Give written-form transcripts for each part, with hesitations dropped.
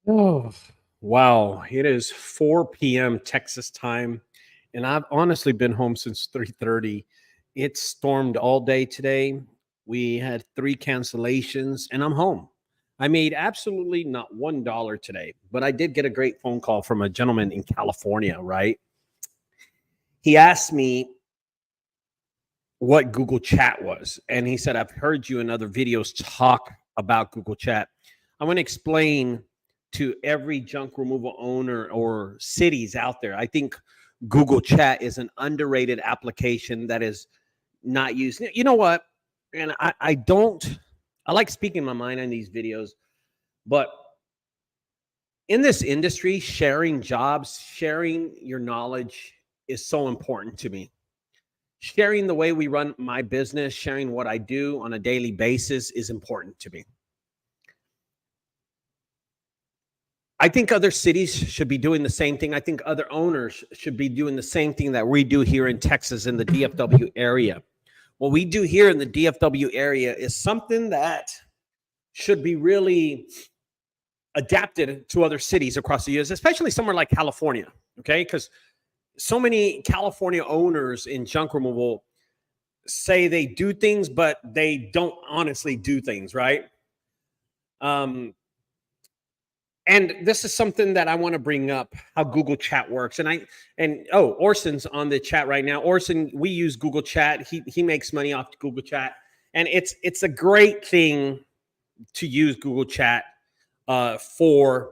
Oh, wow. It is 4 p.m. Texas time, and I've honestly been home since 3:30. It stormed all day today. We had three cancellations, and I'm home. I made absolutely not $1 today, but I did get a great phone call from a gentleman in California, right? He asked me what Google Chat was, and he said, "I've heard you in other videos talk about Google Chat. I want to explain to every junk removal owner or cities out there. I think Google Chat is an underrated application that is not used. You know what? And I don't, I like speaking my mind on these videos, but in this industry, sharing jobs, sharing your knowledge is so important to me. Sharing the way we run my business, sharing what I do on a daily basis is important to me. I think other cities should be doing the same thing. I think other owners should be doing the same thing that we do here in Texas in the DFW area. What we do here in the DFW area is something that should be really adapted to other cities across the US, especially somewhere like California, okay? Because so many California owners in junk removal say they do things, but they don't honestly do things, right? Um, and this is something that I want to bring up, how Google Chat works. And Orson's on the chat right now. Orson, we use Google Chat. He makes money off Google Chat, and it's a great thing to use Google Chat for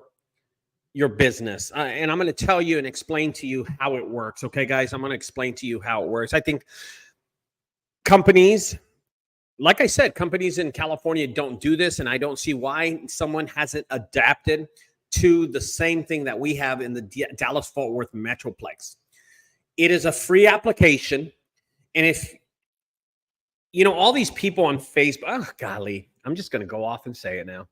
your business. And I'm going to tell you and explain to you how it works. Okay, guys, I'm going to explain to you how it works. I think companies, like I said, companies in California don't do this, and I don't see why someone hasn't adapted to the same thing that we have in the Dallas-Fort Worth Metroplex. It is a free application, and if you know all these people on Facebook, oh golly, I'm just going to go off and say it now.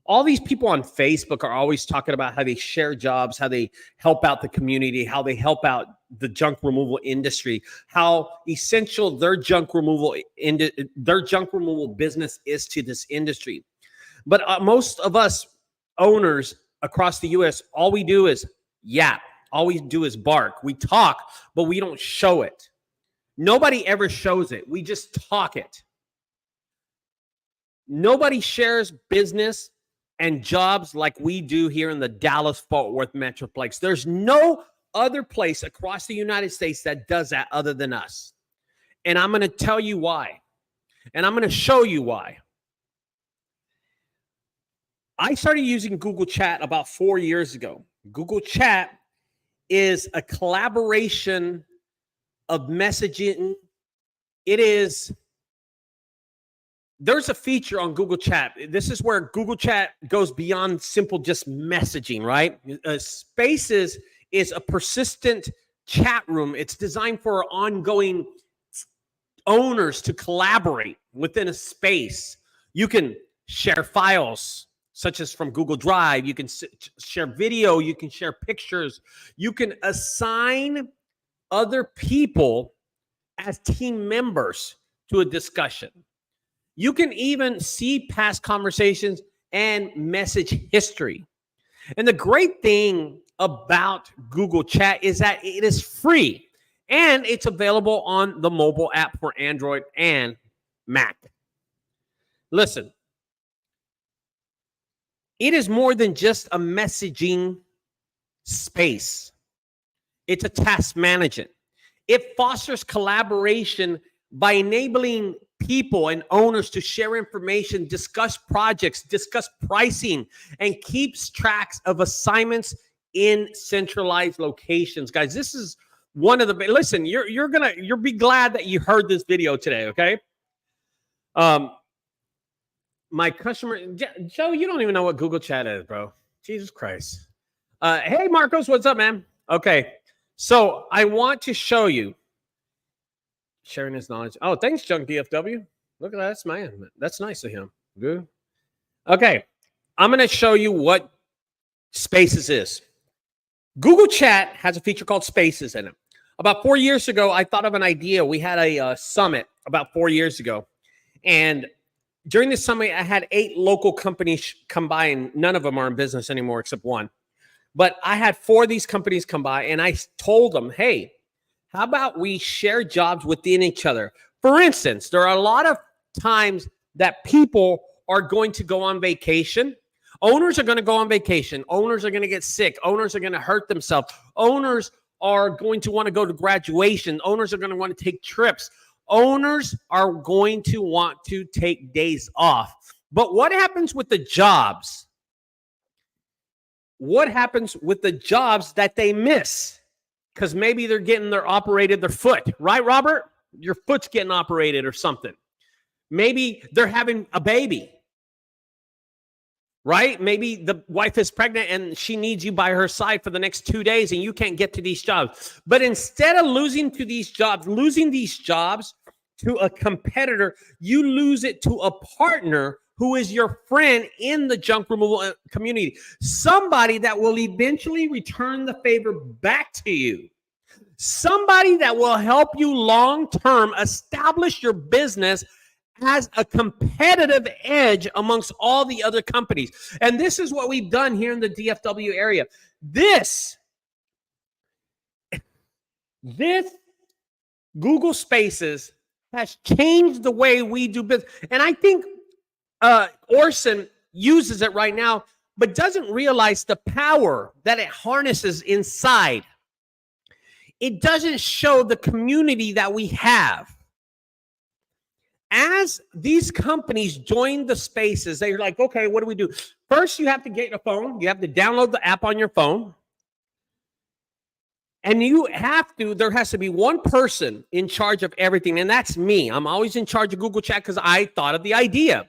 All these people on Facebook are always talking about how they share jobs, how they help out the community, how they help out the junk removal industry, how essential their junk removal business is to this industry. But most of us owners across the US, all we do is yap. All we do is bark. We talk, but we don't show it. Nobody ever shows it. We just talk it. Nobody shares business and jobs like we do here in the Dallas-Fort Worth Metroplex. There's no other place across the United States that does that other than us. And I'm going to tell you why. And I'm going to show you why. I started using Google Chat about 4 years ago. Google Chat is a collaboration of messaging. There's a feature on Google Chat. This is where Google Chat goes beyond simple just messaging, right? Spaces is a persistent chat room. It's designed for ongoing owners to collaborate within a space. You can share files, such as from Google Drive. You can share video. You can share pictures. You can assign other people as team members to a discussion. You can even see past conversations and message history. And the great thing about Google Chat is that it is free and it's available on the mobile app for Android and Mac. Listen, it is more than just a messaging space. It's a task management. It fosters collaboration by enabling people and owners to share information, discuss projects, discuss pricing, and keeps tracks of assignments in centralized locations. Guys, this is one of the listen, you'll be glad that you heard this video today, okay? My customer, Joe, you don't even know what Google Chat is, bro. Jesus Christ. Hey, Marcos, what's up, man? Okay, so I want to show you sharing his knowledge. Oh, thanks, Junk DFW. Look at that, man. That's nice of him. Good. Okay, I'm going to show you what Spaces is. Google Chat has a feature called Spaces in it. About 4 years ago, I thought of an idea. We had a summit about 4 years ago, and during this summit, I had 8 local companies come by, and none of them are in business anymore except one. But I had 4 of these companies come by, and I told them, hey, how about we share jobs within each other? For instance, there are a lot of times that people are going to go on vacation. Owners are going to go on vacation. Owners are going to get sick. Owners are going to hurt themselves. Owners are going to want to go to graduation. Owners are going to want to take trips. Owners are going to want to take days off. But what happens with the jobs? What happens with the jobs that they miss? Because maybe they're getting their foot, right, Robert? Your foot's getting operated or something. Maybe they're having a baby, right? Maybe the wife is pregnant and she needs you by her side for the next 2 days and you can't get to these jobs. But instead of losing these jobs to a competitor, you lose it to a partner who is your friend in the junk removal community. Somebody that will eventually return the favor back to you. Somebody that will help you long-term establish your business as a competitive edge amongst all the other companies. And this is what we've done here in the DFW area. This Google Spaces has changed the way we do business. And I think Orson uses it right now, but doesn't realize the power that it harnesses inside. It doesn't show the community that we have. As these companies join the spaces, they're like, okay, what do we do? First, you have to get a phone. You have to download the app on your phone. And there has to be one person in charge of everything. And that's me. I'm always in charge of Google Chat because I thought of the idea.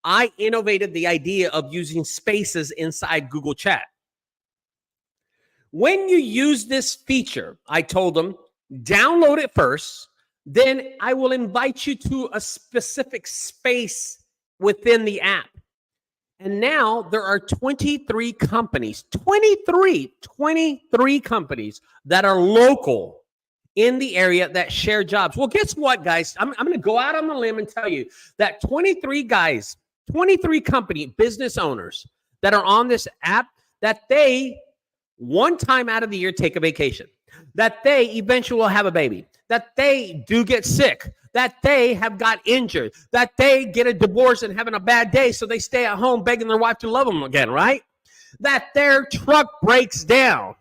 I innovated the idea of using spaces inside Google Chat. When you use this feature, I told them, download it first. Then I will invite you to a specific space within the app. And now there are 23 companies, 23 companies that are local in the area that share jobs. Well, guess what, guys? I'm going to go out on a limb and tell you that 23 company business owners that are on this app, that they one time out of the year take a vacation, that they eventually will have a baby, that they do get sick, that they have got injured, that they get a divorce and having a bad day, so they stay at home begging their wife to love them again, right? That their truck breaks down.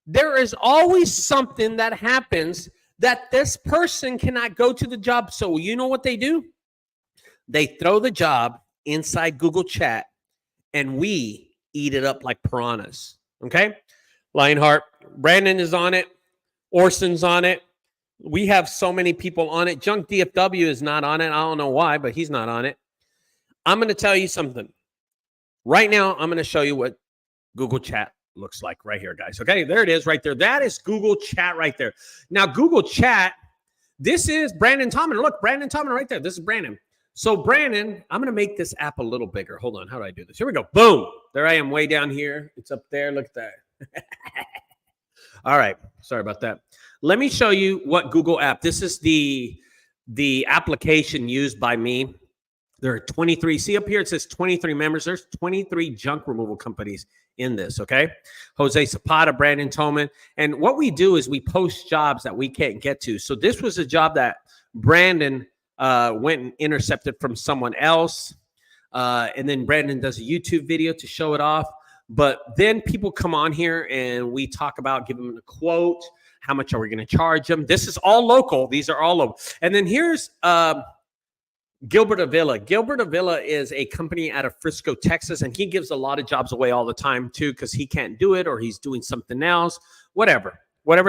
There is always something that happens that this person cannot go to the job. So you know what they do? They throw the job inside Google Chat, and we eat it up like piranhas. Okay? Lionheart, Brandon is on it. Orson's on it. We have so many people on it. Junk DFW is not on it. I don't know why, but he's not on it. I'm going to tell you something. Right now, I'm going to show you what Google Chat looks like right here, guys. Okay, there it is right there. That is Google Chat right there. Now, Google Chat, this is Brandon Tomlin. Look, Brandon Tomlin right there. This is Brandon. So, Brandon, I'm going to make this app a little bigger. Hold on. How do I do this? Here we go. Boom. There I am way down here. It's up there. Look at that. All right. Sorry about that. Let me show you what Google app. This is the application used by me. There are 23. See up here, it says 23 members. There's 23 junk removal companies in this, okay? Jose Zapata, Brandon Tomlin. And what we do is we post jobs that we can't get to. So this was a job that Brandon went and intercepted from someone else. And then Brandon does a YouTube video to show it off. But then people come on here and we talk about giving them a quote. How much are we going to charge them? This is all local. These are all local. And then here's Gilbert Avila. Gilbert Avila is a company out of Frisco, Texas, and he gives a lot of jobs away all the time too because he can't do it or he's doing something else, whatever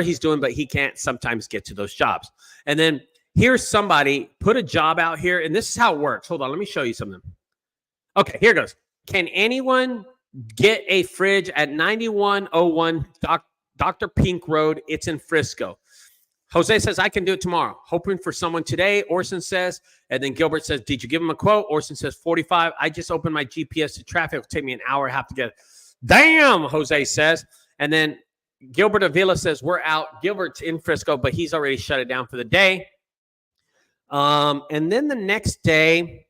he's doing, but he can't sometimes get to those jobs. And then here's somebody put a job out here, and this is how it works. Hold on, let me show you something. Okay, here it goes. Can anyone get a fridge at 9101 Dr. Pink Road? It's in Frisco. Jose says, I can do it tomorrow. Hoping for someone today, Orson says. And then Gilbert says, did you give him a quote? Orson says, 45. I just opened my GPS to traffic. It'll take me an hour and a half to get it. Damn, Jose says. And then Gilbert Avila says, we're out. Gilbert's in Frisco, but he's already shut it down for the day. And then the next day,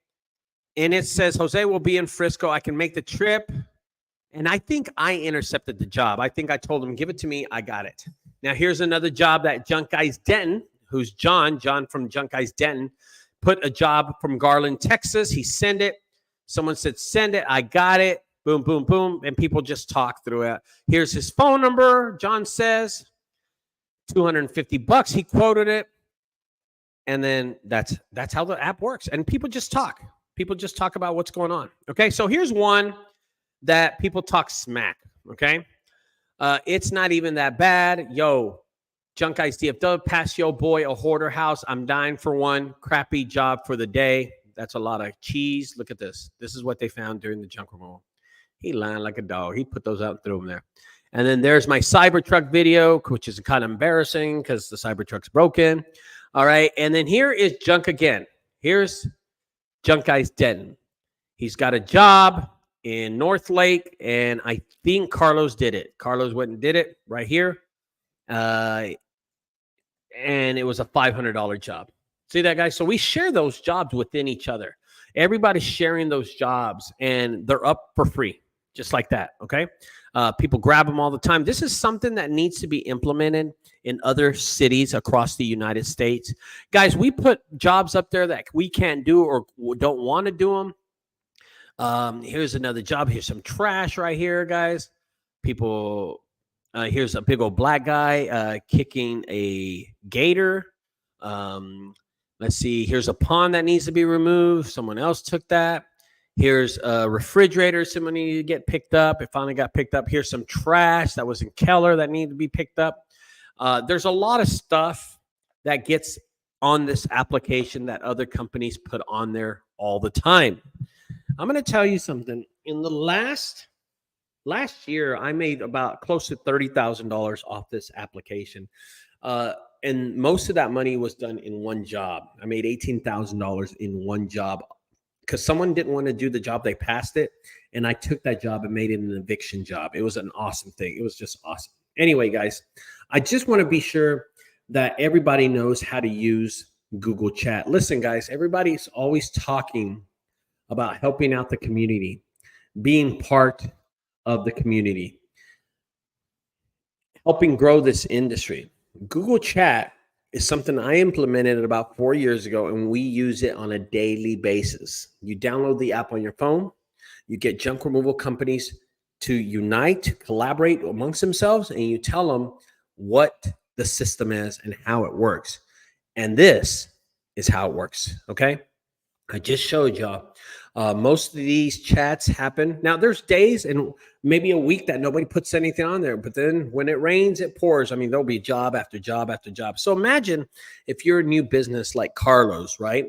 and it says Jose will be in Frisco. I can make the trip. And I think I intercepted the job. I think I told him, give it to me. I got it. Now, here's another job that Junk Guys Denton, who's John from Junk Guys Denton, put a job from Garland, Texas. He sent it. Someone said, send it. I got it. Boom, boom, boom. And people just talk through it. Here's his phone number. John says $250. He quoted it. And then that's how the app works. And people just talk. People just talk about what's going on. Okay, so here's one that people talk smack, okay? It's not even that bad. Yo, Junk Guys DFW, pass yo boy a hoarder house. I'm dying for one. Crappy job for the day. That's a lot of cheese. Look at this. This is what they found during the junk removal. He lying like a dog. He put those out and threw them there. And then there's my Cybertruck video, which is kind of embarrassing because the Cybertruck's broken. All right, and then here is Junk again. Here's Junk Guys Denton. He's got a job in North Lake, and I think Carlos did it. Carlos went and did it right here. And it was a $500 job. See that, guys? So we share those jobs within each other. Everybody's sharing those jobs, and they're up for free, just like that, okay? People grab them all the time. This is something that needs to be implemented in other cities across the United States. Guys, we put jobs up there that we can't do or don't want to do them. Here's another job. Here's some trash right here, guys. People, here's a big old black guy kicking a gator. Let's see. Here's a pond that needs to be removed. Someone else took that. Here's a refrigerator. Someone needed to get picked up. It finally got picked up. Here's some trash that was in Keller that needed to be picked up. There's a lot of stuff that gets on this application that other companies put on there all the time. I'm going to tell you something. In the last year, I made about close to $30,000 off this application. And most of that money was done in one job. I made $18,000 in one job because someone didn't want to do the job. They passed it. And I took that job and made it an eviction job. It was an awesome thing. It was just awesome. Anyway, guys, I just want to be sure that everybody knows how to use Google Chat. Listen, guys, everybody's always talking about helping out the community, being part of the community, helping grow this industry. Google Chat is something I implemented about 4 years ago, and we use it on a daily basis. You download the app on your phone, you get junk removal companies to unite, to collaborate amongst themselves, and you tell them what the system is and how it works. And this is how it works, okay? I just showed y'all. Most of these chats happen. Now, there's days and maybe a week that nobody puts anything on there. But then when it rains, it pours. I mean, there'll be job after job after job. So imagine if you're a new business like Carlos, right?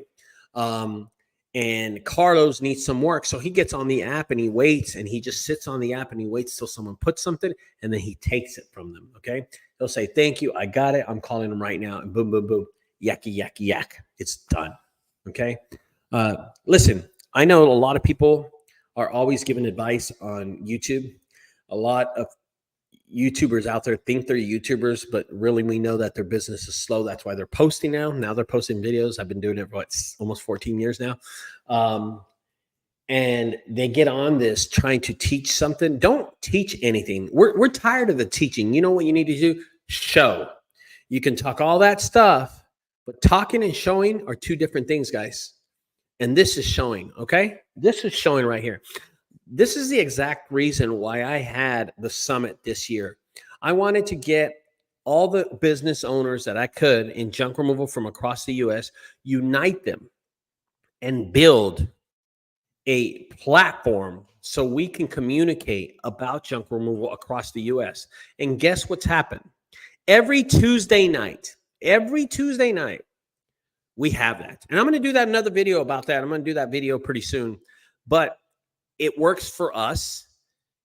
And Carlos needs some work. So he gets on the app and he waits, and he just sits on the app and he waits till someone puts something, and then he takes it from them, okay? He'll say, thank you, I got it. I'm calling them right now. And boom, boom, boom, yacky, yacky, yak. It's done, okay? Listen, I know a lot of people are always giving advice on YouTube. A lot of YouTubers out there think they're YouTubers, but really we know that their business is slow. That's why they're posting now. Now they're posting videos. I've been doing it for almost 14 years now. And they get on this trying to teach something. Don't teach anything. We're tired of the teaching. You know what you need to do? Show. You can talk all that stuff, but talking and showing are two different things, guys. And this is showing, okay? This is showing right here. This is the exact reason why I had the summit this year. I wanted to get all the business owners that I could in junk removal from across the U.S., unite them and build a platform so we can communicate about junk removal across the U.S. And guess what's happened? Every Tuesday night, we have that. And I'm going to do that another video about that. I'm going to do that video pretty soon. But it works for us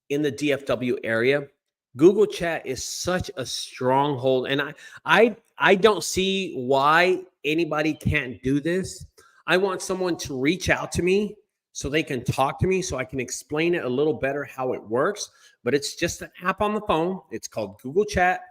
in the DFW area. Google Chat is such a stronghold. And I don't see why anybody can't do this. I want someone to reach out to me so they can talk to me so I can explain it a little better how it works. But it's just an app on the phone. It's called Google Chat.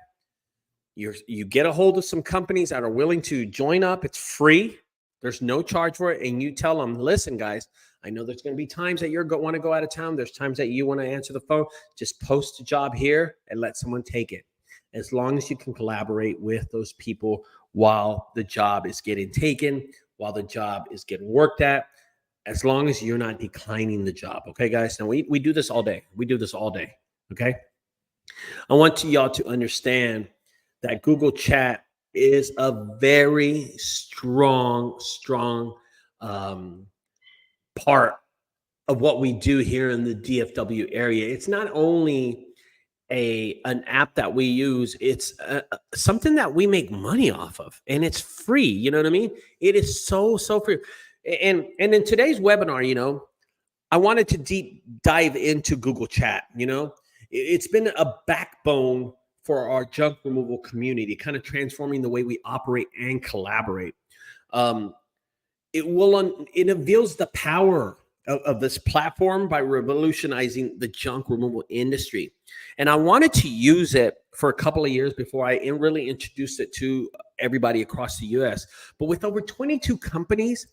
You get a hold of some companies that are willing to join up. It's free. There's no charge for it. And you tell them, listen, guys, I know there's going to be times that you're want to go out of town. There's times that you want to answer the phone. Just post a job here and let someone take it. As long as you can collaborate with those people while the job is getting taken, while the job is getting worked at, as long as you're not declining the job. Okay, guys? Now, we do this all day. We do this all day. Okay? I want y'all to understand that Google Chat is a very strong part of what we do here in the DFW area. It's not only an app that we use, it's something that we make money off of, and it's free. You know what I mean? It is so free. And in today's webinar, I wanted to deep dive into Google Chat. It's been a backbone for our junk removal community, kind of transforming the way we operate and collaborate. It unveils the power of this platform by revolutionizing the junk removal industry. And I wanted to use it for a couple of years before I really introduced it to everybody across the US. But with over 22 companies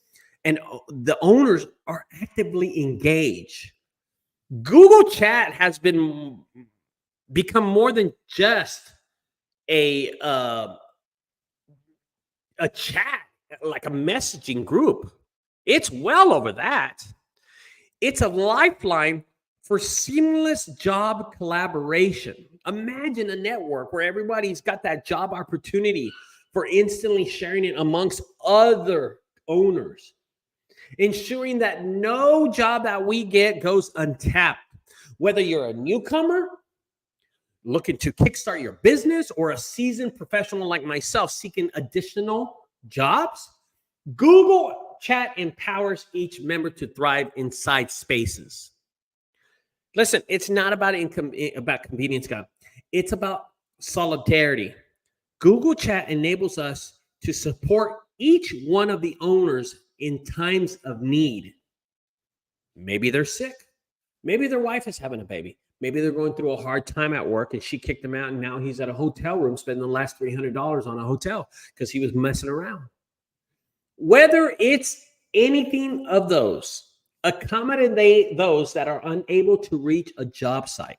and the owners are actively engaged, Google Chat has become more than just a chat, like a messaging group. It's well over that. It's a lifeline for seamless job collaboration. Imagine a network where everybody's got that job opportunity for instantly sharing it amongst other owners, ensuring that no job that we get goes untapped. Whether you're a newcomer looking to kickstart your business or a seasoned professional like myself seeking additional jobs, Google Chat empowers each member to thrive inside spaces. Listen, it's not about convenience, guys. It's about solidarity. Google Chat enables us to support each one of the owners in times of need. Maybe they're sick. Maybe their wife is having a baby. Maybe they're going through a hard time at work and she kicked him out and now he's at a hotel room spending the last $300 on a hotel because he was messing around. Whether it's anything of those, accommodate those that are unable to reach a job site.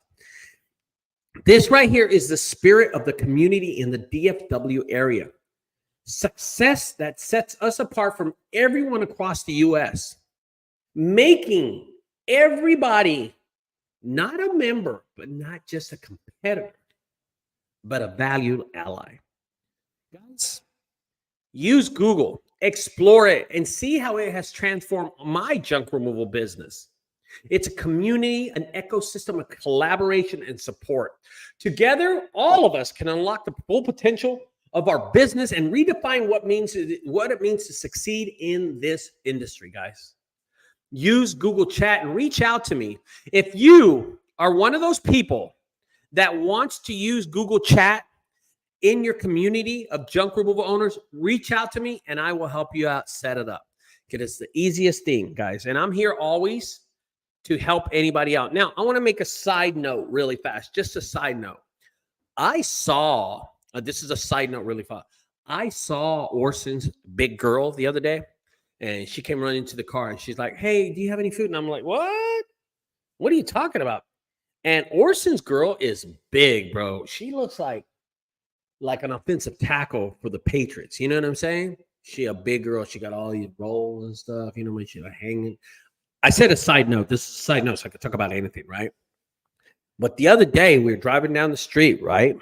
This right here is the spirit of the community in the DFW area. Success that sets us apart from everyone across the U.S., making everybody not a member, but not just a competitor, but a valued ally. Guys, use Google, explore it, and see how it has transformed my junk removal business. It's a community, an ecosystem of collaboration and support. Together, all of us can unlock the full potential of our business and redefine what it means to succeed in this industry, guys. Use Google Chat and reach out to me. If you are one of those people that wants to use Google Chat in your community of junk removal owners, reach out to me and I will help you out, set it up. Because it's the easiest thing, guys. And I'm here always to help anybody out. Now, I want to make a side note really fast, just a side note. I saw, this is a side note really fast. I saw Orson's big girl the other day and she came running to the car and she's like, hey, do you have any food? And I'm like, what? What are you talking about? And Orson's girl is big, bro. She looks like an offensive tackle for the Patriots. You know what I'm saying? She a big girl. She got all these rolls and stuff. You know, when she's like hanging. I said a side note. This is a side note, so I could talk about anything, right? But the other day, we were driving down the street, right?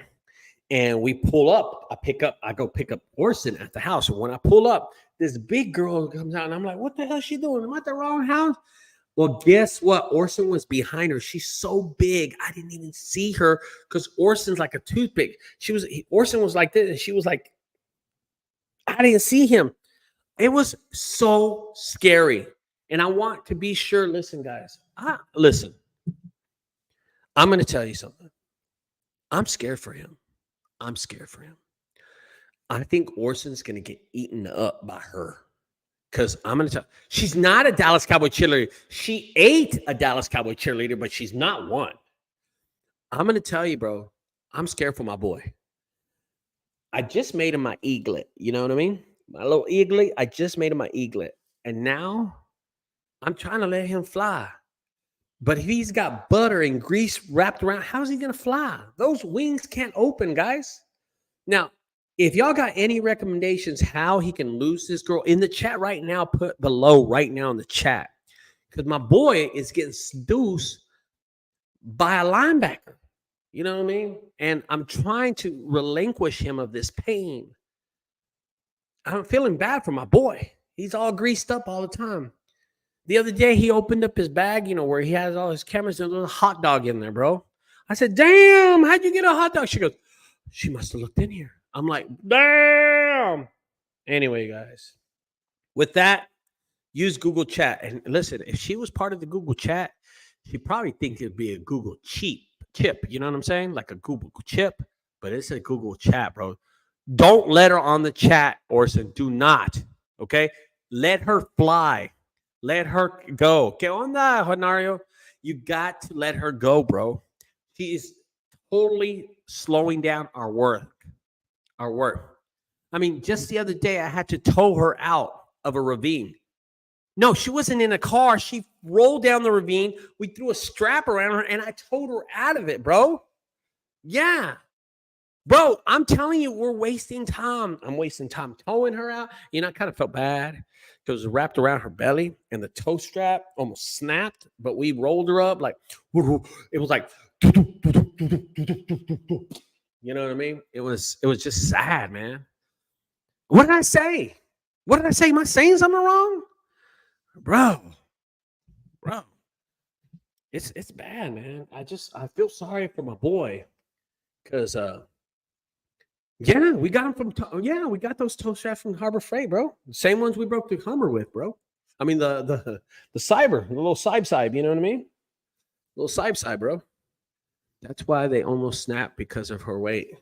And we pull up. I go pick up Orson at the house. And when I pull up, this big girl comes out, and I'm like, what the hell is she doing? Am I at the wrong house? Well, guess what? Orson was behind her. She's so big, I didn't even see her because Orson's like a toothpick. Orson was like this, and she was like, I didn't see him. It was so scary. And I want to be sure, listen, guys, listen, I'm going to tell you something. I'm scared for him. I'm scared for him. I think Orson's going to get eaten up by her. Because I'm going to tell you, she's not a Dallas Cowboy cheerleader. She ate a Dallas Cowboy cheerleader, but she's not one. I'm going to tell you, bro, I'm scared for my boy. I just made him my eaglet. You know what I mean? My little eaglet. I just made him my eaglet. And now I'm trying to let him fly. But if he's got butter and grease wrapped around, how's he going to fly? Those wings can't open, guys. Now, if y'all got any recommendations how he can lose this girl in the chat right now, put below right now in the chat. Because my boy is getting seduced by a linebacker. You know what I mean? And I'm trying to relinquish him of this pain. I'm feeling bad for my boy. He's all greased up all the time. The other day, he opened up his bag, you know, where he has all his cameras, and there's a hot dog in there, bro. I said, damn, how'd you get a hot dog? She goes, she must have looked in here. I'm like, damn. Anyway, guys, with that, use Google Chat. And listen, if she was part of the Google Chat, she probably thinks it'd be a Google chip. You know what I'm saying? Like a Google chip, but it's a Google Chat, bro. Don't let her on the chat, Orson. Do not. Okay? Let her fly. Let her go. ¿Qué onda, Honario? You got to let her go, bro. She is totally slowing down our work. Our work. I mean, just the other day, I had to tow her out of a ravine. No, she wasn't in a car. She rolled down the ravine. We threw a strap around her, and I towed her out of it, bro. Yeah. Bro, I'm telling you, we're wasting time. I'm wasting time towing her out. You know, I kind of felt bad because it was wrapped around her belly and the tow strap almost snapped, but we rolled her up like, it was like, you know what I mean? It was just sad, man. What did I say? What did I say? Am I saying something wrong? Bro, it's bad, man. I feel sorry for my boy because, yeah, we got them from. We got those tow straps from Harbor Freight, bro. The same ones we broke the Hummer with, bro. I mean the Cyber, the little side. You know what I mean? Little side, bro. That's why they almost snapped because of her weight,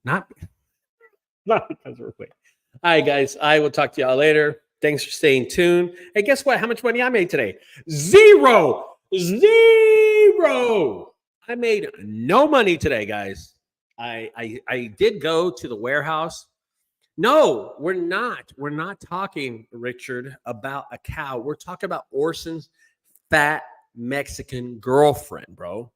not because of her weight. All right, guys. I will talk to y'all later. Thanks for staying tuned. Hey, guess what? How much money I made today? Zero. I made no money today, guys. I did go to the warehouse. No, we're not. We're not talking, Richard, about a cow. We're talking about Orson's fat Mexican girlfriend, bro.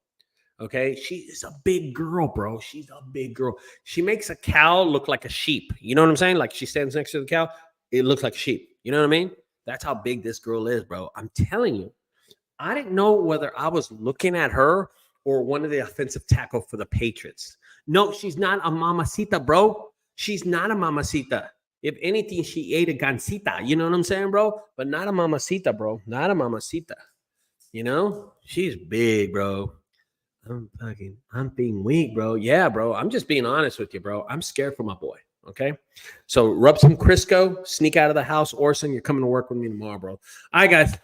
Okay, she is a big girl, bro. She's a big girl. She makes a cow look like a sheep. You know what I'm saying? Like she stands next to the cow, it looks like a sheep. You know what I mean? That's how big this girl is, bro. I'm telling you. I didn't know whether I was looking at her or one of the offensive tackle for the Patriots. No, she's not a mamacita, bro. She's not a mamacita. If anything, she ate a gansita. You know what I'm saying, bro? But not a mamacita, bro. Not a mamacita. You know? She's big, bro. I'm being weak, bro. Yeah, bro. I'm just being honest with you, bro. I'm scared for my boy. Okay. So rub some Crisco, sneak out of the house. Orson, you're coming to work with me tomorrow, bro. All right, guys.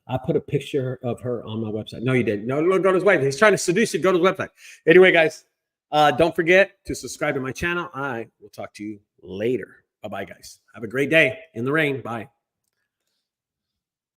I put a picture of her on my website. No, you didn't. No, go to his website. He's trying to seduce you. Go to his website. Anyway, guys, don't forget to subscribe to my channel. I will talk to you later. Bye-bye, guys. Have a great day in the rain. Bye.